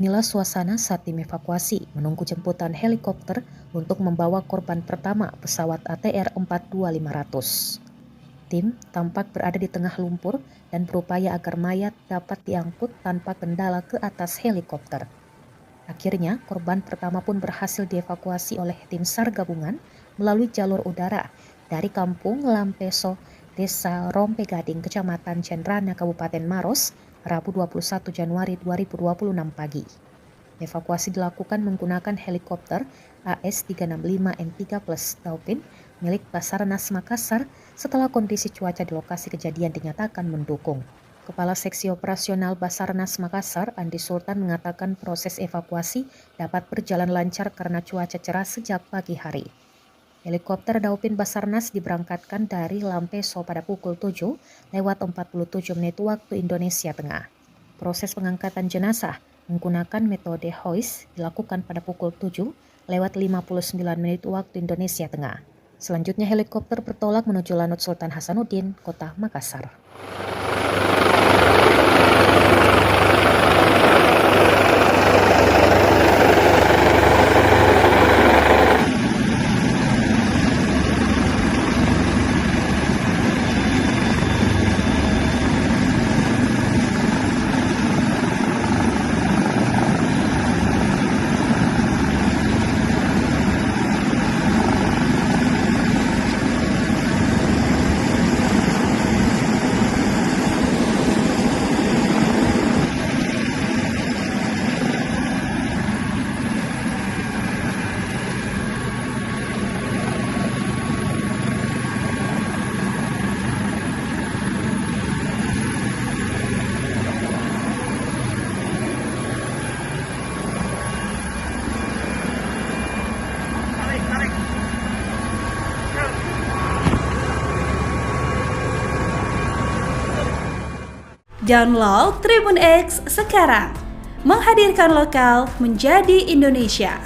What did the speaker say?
Inilah suasana saat tim evakuasi menunggu jemputan helikopter untuk membawa korban pertama pesawat ATR 42500. Tim tampak berada di tengah lumpur dan berupaya agar mayat dapat diangkut tanpa kendala ke atas helikopter. Akhirnya, korban pertama pun berhasil dievakuasi oleh tim SAR gabungan melalui jalur udara dari Kampung Lampeso, Desa Rompegading, Kecamatan Cenrana, Kabupaten Maros, Rabu 21 Januari 2026 pagi. Evakuasi dilakukan menggunakan helikopter AS365N3 Plus Taupin milik Basarnas Makassar setelah kondisi cuaca di lokasi kejadian dinyatakan mendukung. Kepala Seksi Operasional Basarnas Makassar, Andi Sultan, mengatakan proses evakuasi dapat berjalan lancar karena cuaca cerah sejak pagi hari. Helikopter Taupin Basarnas diberangkatkan dari Lampeso pada pukul 7:47 waktu Indonesia Tengah. Proses pengangkatan jenazah menggunakan metode hoist dilakukan pada pukul 7:59 waktu Indonesia Tengah. Selanjutnya helikopter bertolak menuju Lanut Sultan Hasanuddin, Kota Makassar. Download Tribun X sekarang, menghadirkan lokal menjadi Indonesia.